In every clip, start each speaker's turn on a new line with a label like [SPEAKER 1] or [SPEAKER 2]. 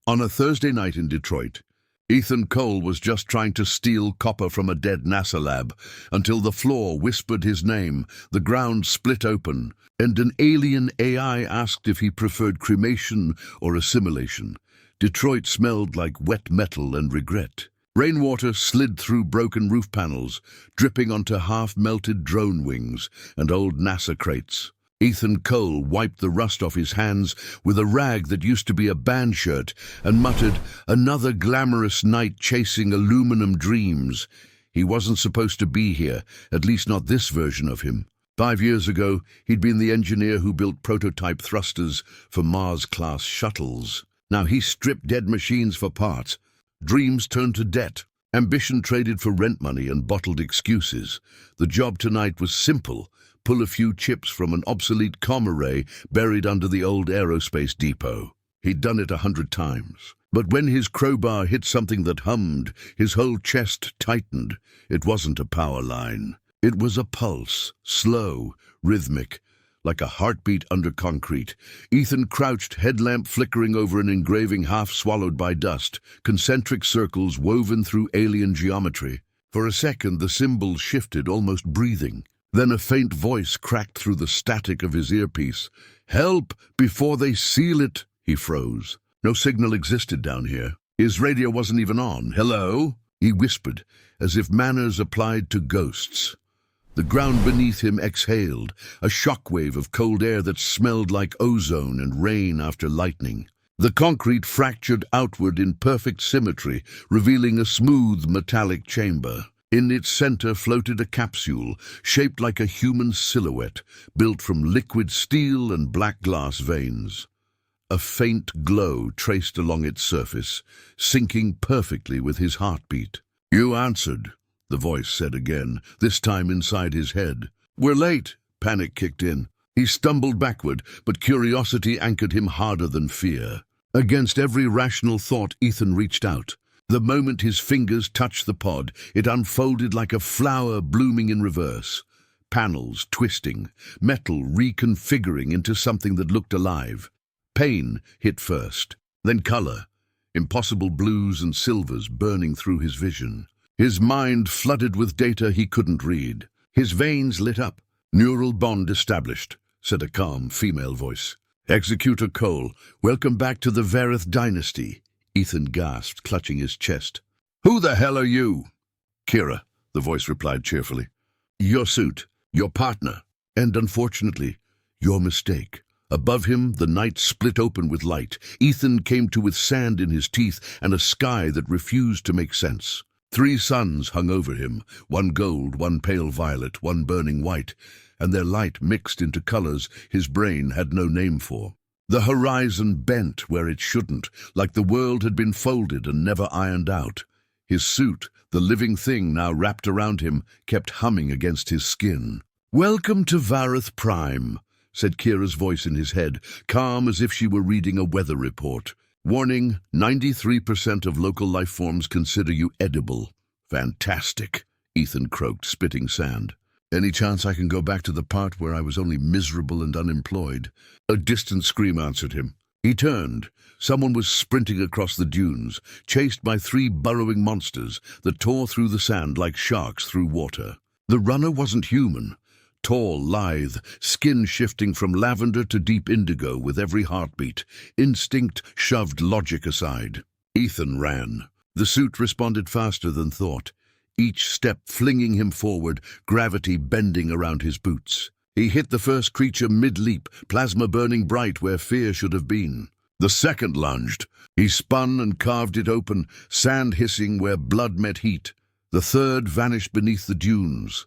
[SPEAKER 1] On a Thursday night in Detroit, Ethan Cole was just trying to steal copper from a dead NASA lab until the floor whispered his name, the ground split open, and an alien AI asked if he preferred cremation or assimilation. Detroit smelled like wet metal and regret. Rainwater slid through broken roof panels, dripping onto half-melted drone wings and old NASA crates. Ethan Cole wiped the rust off his hands with a rag that used to be a band shirt and muttered, "Another glamorous night chasing aluminum dreams." He wasn't supposed to be here, at least not this version of him. 5 years ago, he'd been the engineer who built prototype thrusters for Mars-class shuttles. Now he stripped dead machines for parts. Dreams turned to debt. Ambition traded for rent money and bottled excuses. The job tonight was simple. Pull a few chips from an obsolete comm array buried under the old aerospace depot. He'd done it 100 times. But when his crowbar hit something that hummed, his whole chest tightened. It wasn't a power line. It was a pulse, slow, rhythmic, like a heartbeat under concrete. Ethan crouched, headlamp flickering over an engraving half swallowed by dust, concentric circles woven through alien geometry. For a second, the symbols shifted, almost breathing. Then a faint voice cracked through the static of his earpiece. "Help, before they seal it!" He froze. No signal existed down here. His radio wasn't even on. "Hello?" he whispered, as if manners applied to ghosts. The ground beneath him exhaled, a shockwave of cold air that smelled like ozone and rain after lightning. The concrete fractured outward in perfect symmetry, revealing a smooth metallic chamber. In its center floated a capsule, shaped like a human silhouette, built from liquid steel and black glass veins. A faint glow traced along its surface, syncing perfectly with his heartbeat. "You answered," the voice said again, this time inside his head. "We're late," panic kicked in. He stumbled backward, but curiosity anchored him harder than fear. Against every rational thought, Ethan reached out. The moment his fingers touched the pod, it unfolded like a flower blooming in reverse. Panels twisting, metal reconfiguring into something that looked alive. Pain hit first, then color, impossible blues and silvers burning through his vision. His mind flooded with data he couldn't read. His veins lit up. "Neural bond established," said a calm female voice. "Executor Cole, welcome back to the Vareth dynasty." Ethan gasped, clutching his chest. "Who the hell are you?" "Kira," the voice replied cheerfully. "Your suit, your partner, and unfortunately, your mistake." Above him, the night split open with light. Ethan came to with sand in his teeth and a sky that refused to make sense. 3 suns hung over him, one gold, one pale violet, one burning white, and their light mixed into colors his brain had no name for. The horizon bent where it shouldn't, like the world had been folded and never ironed out. His suit, the living thing now wrapped around him, kept humming against his skin. "Welcome to Vareth Prime," said Kira's voice in his head, calm as if she were reading a weather report. "Warning, 93% of local life forms consider you edible." "Fantastic," Ethan croaked, spitting sand. "Any chance I can go back to the part where I was only miserable and unemployed?" A distant scream answered him. He turned. Someone was sprinting across the dunes, chased by 3 burrowing monsters that tore through the sand like sharks through water. The runner wasn't human. Tall, lithe, skin shifting from lavender to deep indigo with every heartbeat. Instinct shoved logic aside. Ethan ran. The suit responded faster than thought, each step flinging him forward, gravity bending around his boots. He hit the first creature mid-leap, plasma burning bright where fear should have been. The second lunged. He spun and carved it open, sand hissing where blood met heat. The third vanished beneath the dunes.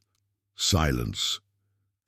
[SPEAKER 1] Silence.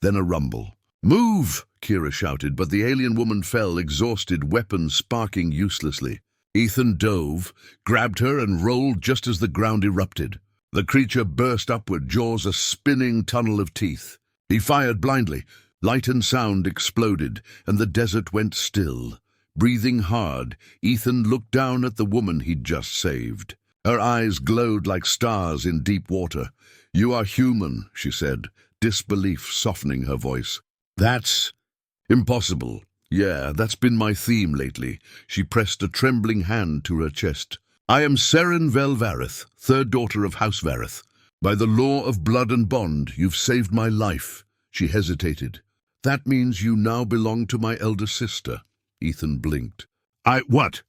[SPEAKER 1] Then a rumble. "Move!" Kira shouted, but the alien woman fell, exhausted, weapons sparking uselessly. Ethan dove, grabbed her, and rolled just as the ground erupted. The creature burst upward, jaws a spinning tunnel of teeth. He fired blindly. Light and sound exploded, and the desert went still. Breathing hard, Ethan looked down at the woman he'd just saved. Her eyes glowed like stars in deep water. "You are human," she said, disbelief softening her voice. "That's impossible." Yeah, that's been my theme lately. She pressed a trembling hand to her chest. I am Seren Vel Vareth, third daughter of House Vareth. By the law of blood and bond, you've saved my life. She hesitated. That means you now belong to my elder sister. Ethan blinked. What?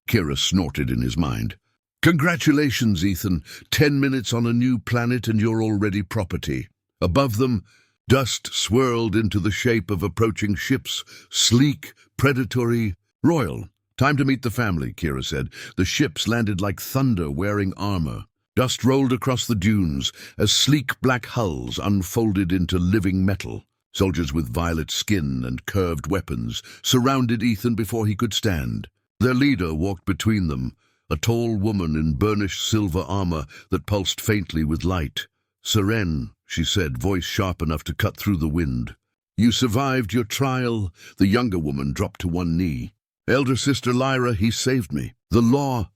[SPEAKER 1] Kira snorted in his mind. Congratulations, Ethan. 10 minutes on a new planet and you're already property. Above them, dust swirled into the shape of approaching ships, sleek, predatory, royal. Time to meet the family, Kira said. The ships landed like thunder wearing armor. Dust rolled across the dunes as sleek black hulls unfolded into living metal. Soldiers with violet skin and curved weapons surrounded Ethan before he could stand. Their leader walked between them, a tall woman in burnished silver armor that pulsed faintly with light. Seren, she said, voice sharp enough to cut through the wind. You survived your trial. The younger woman dropped to one knee. Elder sister Lyra, he saved me. The law.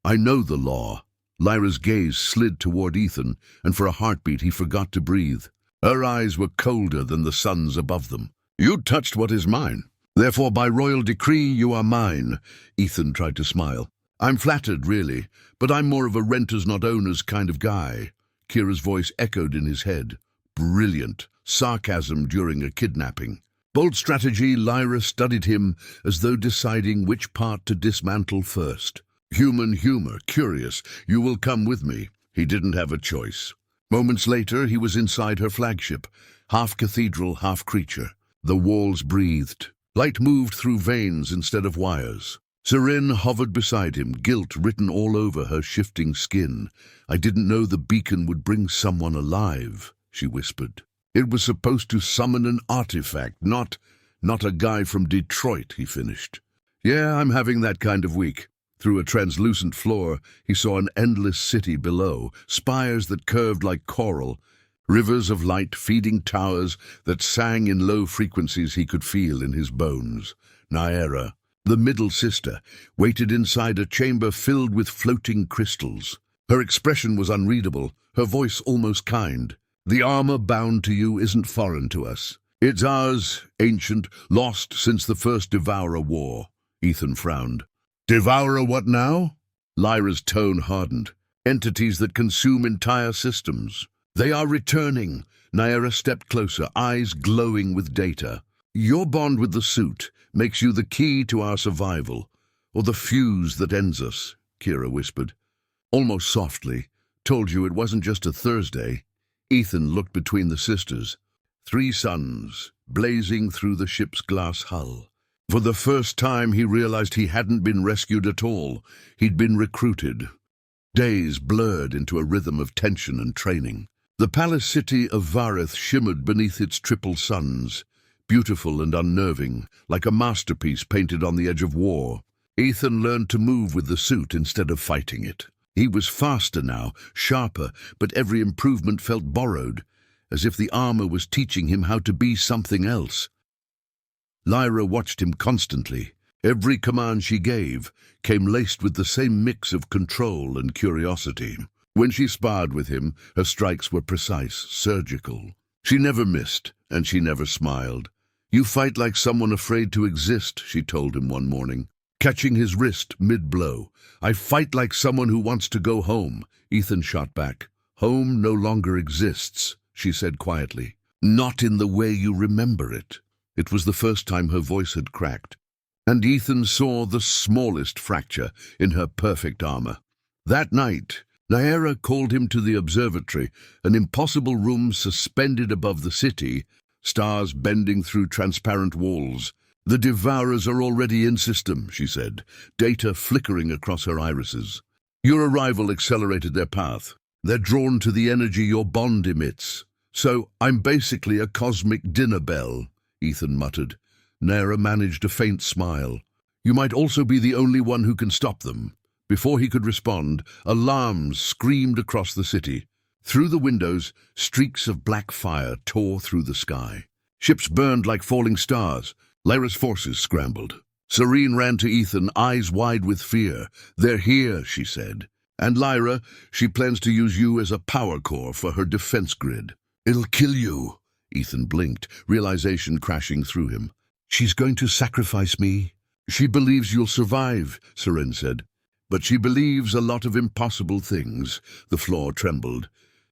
[SPEAKER 1] I know the law. Lyra's gaze slid toward Ethan, and for a heartbeat he forgot to breathe. Her eyes were colder than the sun's above them. You touched what is mine. Therefore, by royal decree, you are mine. Ethan tried to smile. I'm flattered, really, but I'm more of a renters not owners kind of guy. Kira's voice echoed in his head. Brilliant. Sarcasm during a kidnapping. Bold strategy. Lyra studied him as though deciding which part to dismantle first. Human humor, curious. You will come with me. He didn't have a choice. Moments later, he was inside her flagship, half cathedral, half creature. The walls breathed. Light moved through veins instead of wires. Seren hovered beside him, guilt written all over her shifting skin. I didn't know the beacon would bring someone alive, she whispered. It was supposed to summon an artifact, not a guy from Detroit, he finished. Yeah, I'm having that kind of week. Through a translucent floor, he saw an endless city below, spires that curved like coral, rivers of light feeding towers that sang in low frequencies he could feel in his bones. Nyera, the middle sister, waited inside a chamber filled with floating crystals. Her expression was unreadable, her voice almost kind. The armor bound to you isn't foreign to us. It's ours, ancient, lost since the first Devourer War. Ethan frowned. Devourer what now? Lyra's tone hardened. Entities that consume entire systems. They are returning. Nyera stepped closer, eyes glowing with data. Your bond with the suit makes you the key to our survival, or the fuse that ends us, Kira whispered. Almost softly, told you it wasn't just a Thursday. Ethan looked between the sisters. 3 suns, blazing through the ship's glass hull. For the first time he realized he hadn't been rescued at all. He'd been recruited. Days blurred into a rhythm of tension and training. The palace city of Vareth shimmered beneath its triple suns, beautiful and unnerving, like a masterpiece painted on the edge of war. Ethan learned to move with the suit instead of fighting it. He was faster now, sharper, but every improvement felt borrowed, as if the armor was teaching him how to be something else. Lyra watched him constantly. Every command she gave came laced with the same mix of control and curiosity. When she sparred with him, her strikes were precise, surgical. She never missed, and she never smiled. You fight like someone afraid to exist, she told him one morning, catching his wrist mid-blow. I fight like someone who wants to go home. Ethan shot back. Home no longer exists, she said quietly. Not in the way you remember it. It was the first time her voice had cracked, and Ethan saw the smallest fracture in her perfect armor. That night, Nyera called him to the observatory, an impossible room suspended above the city, stars bending through transparent walls. The Devourers are already in system, she said, data flickering across her irises. Your arrival accelerated their path. They're drawn to the energy your bond emits. So I'm basically a cosmic dinner bell, Ethan muttered. Nyera managed a faint smile. You might also be the only one who can stop them. Before he could respond, alarms screamed across the city. Through the windows, streaks of black fire tore through the sky. Ships burned like falling stars. Lyra's forces scrambled. Serene ran to Ethan, eyes wide with fear. They're here, she said. And Lyra, she plans to use you as a power core for her defense grid. It'll kill you. Ethan blinked, realization crashing through him. She's going to sacrifice me. She believes you'll survive, Seren said. But she believes a lot of impossible things. The floor trembled.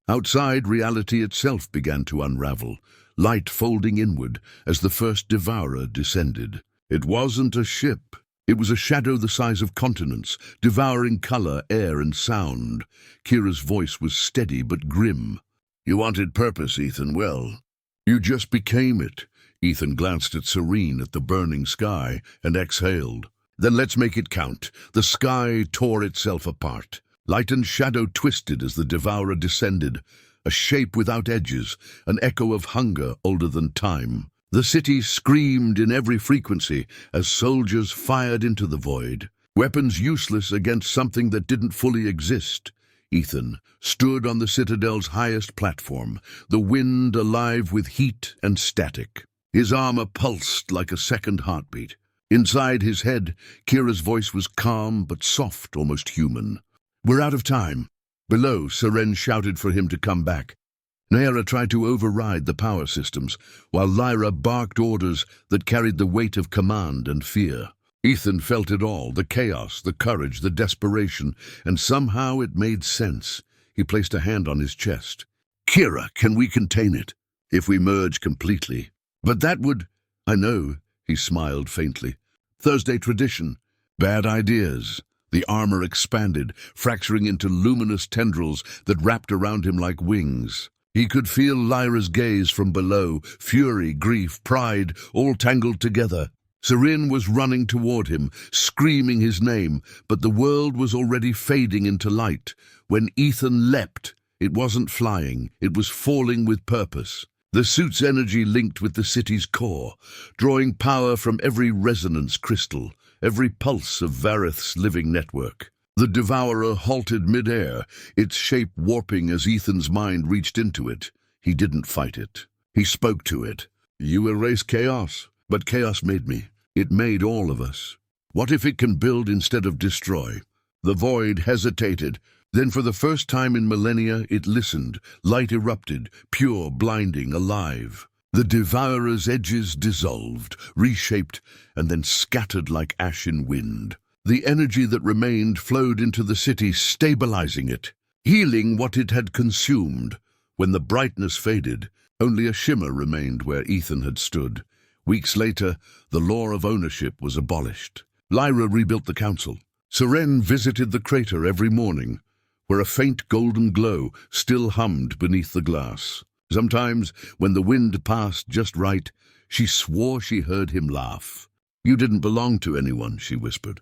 [SPEAKER 1] Outside, reality itself began to unravel, light folding inward as the first devourer descended. It wasn't a ship. It was a shadow the size of continents, devouring color, air, and sound. Kira's voice was steady but grim. You wanted purpose, Ethan. Well, you just became it. Ethan glanced at Serene at the burning sky and exhaled. Then let's make it count. The sky tore itself apart. Light and shadow twisted as the devourer descended, a shape without edges, an echo of hunger older than time. The city screamed in every frequency as soldiers fired into the void, weapons useless against something that didn't fully exist. Ethan stood on the Citadel's highest platform, the wind alive with heat and static. His armor pulsed like a second heartbeat. Inside his head, Kira's voice was calm but soft, almost human. We're out of time. Below, Seren shouted for him to come back. Nayara tried to override the power systems, while Lyra barked orders that carried the weight of command and fear. Ethan felt it all, the chaos, the courage, the desperation, and somehow it made sense. He placed a hand on his chest. Kira, can we contain it? If we merge completely. But that would... I know, he smiled faintly. Thursday tradition. Bad ideas. The armor expanded, fracturing into luminous tendrils that wrapped around him like wings. He could feel Lyra's gaze from below, fury, grief, pride, all tangled together. Seren was running toward him, screaming his name, but the world was already fading into light. When Ethan leapt, it wasn't flying, it was falling with purpose. The suit's energy linked with the city's core, drawing power from every resonance crystal, every pulse of Vareth's living network. The devourer halted midair, its shape warping as Ethan's mind reached into it. He didn't fight it. He spoke to it. You erase chaos, but chaos made me. It made all of us. What if it can build instead of destroy? The void hesitated. Then for the first time in millennia, it listened. Light erupted, pure, blinding, alive. The devourer's edges dissolved, reshaped, and then scattered like ash in wind. The energy that remained flowed into the city, stabilizing it, healing what it had consumed. When the brightness faded, only a shimmer remained where Ethan had stood. Weeks later, the law of ownership was abolished. Lyra rebuilt the council. Seren visited the crater every morning, where a faint golden glow still hummed beneath the glass. Sometimes, when the wind passed just right, she swore she heard him laugh. You didn't belong to anyone, she whispered.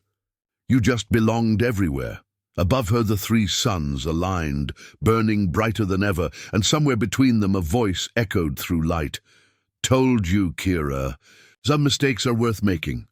[SPEAKER 1] You just belonged everywhere. Above her, the three suns aligned, burning brighter than ever, and somewhere between them a voice echoed through light. Told you, Kira. Some mistakes are worth making.